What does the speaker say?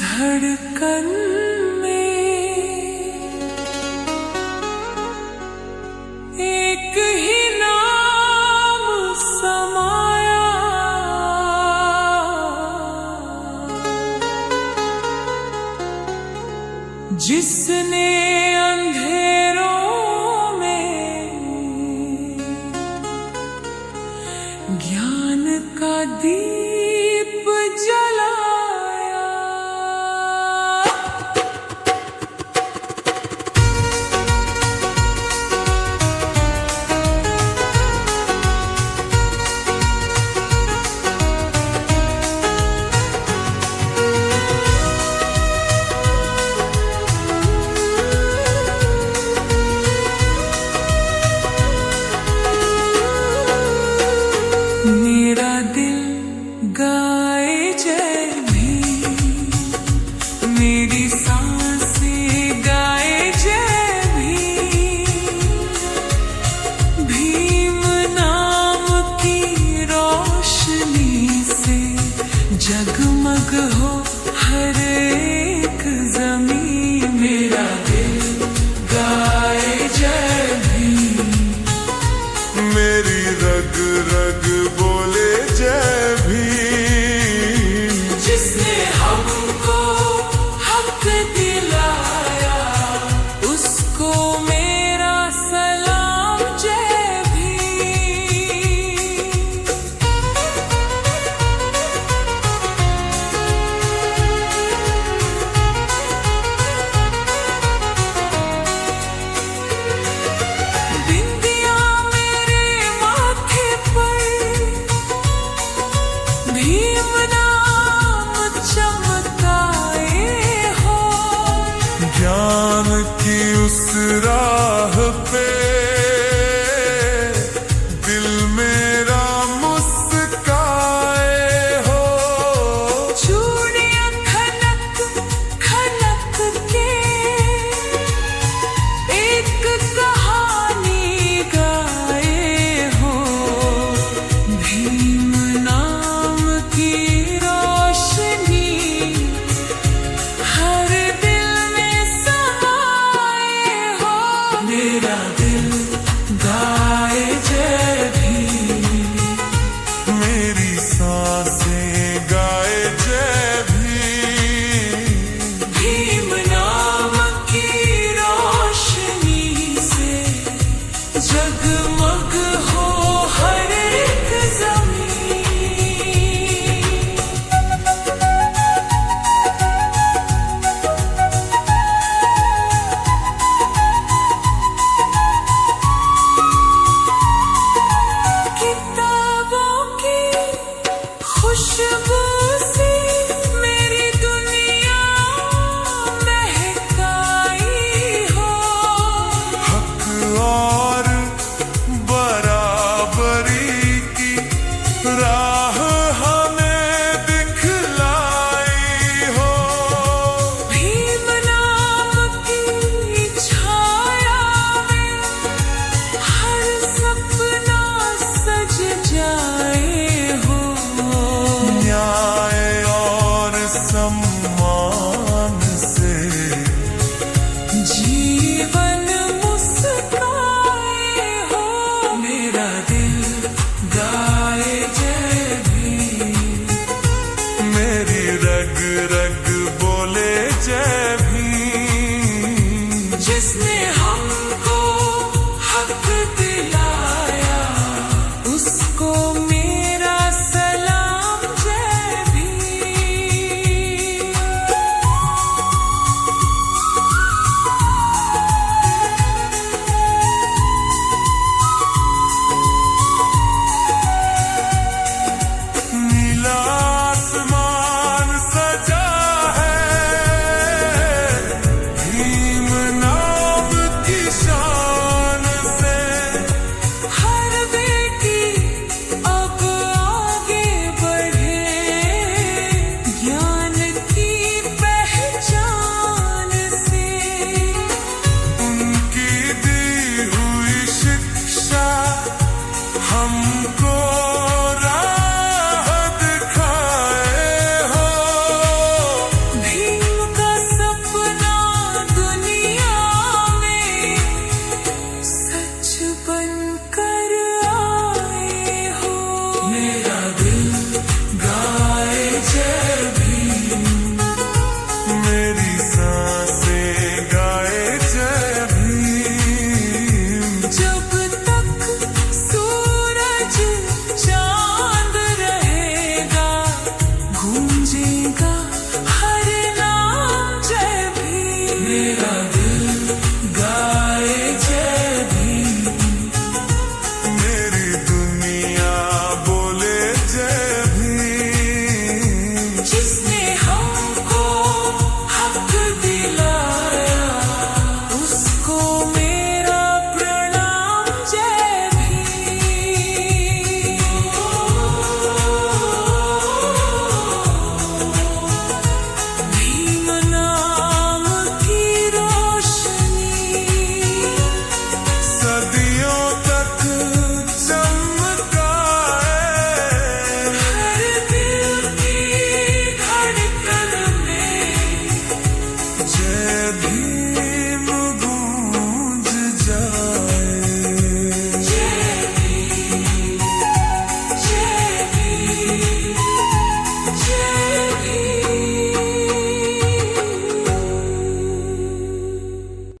धड़कन में एक ही नाम समाया, जिसने अंधेरों में ज्ञान का दीप जलाया। मेरा दिल गाए जय भीम, मेरी सांसें गाए जय भीम। भीम नाम की रोशनी से जगमग हो हर एक जमीन। मेरा दिल गाए जय भीम, मेरी रग रग बोले जय भीम। जिसने हमको हक दिलाया, उसको मेरा सलाम जय भीम। बिंदिया मेरे माथे पर भीम नाम चमकाए हो। ज्ञान की उस राह पे दिल मेरा मुस्काए हो। चूड़ियां खनक खनक के एक कहानी गाए हो। भीम नाम की रोशनी हर दिल में समाए हो। मेरा दिल गाए जय भीम, मेरी सांसें गाए जय भीम। भीम नाम की रोशनी से जगमग हो हर एक जमीन। किताबों की खुशबू से मेरी दुनिया महकाई हो। हक और बराबरी की राह हमें दिखलाई हो। भीम नाम की छाया में हर सपना सज जाए हो। न्याय और सम्मान से जीवन मुस्काए हो। मेरा दिल गाए जय भीम, मेरी रग रग बोले जय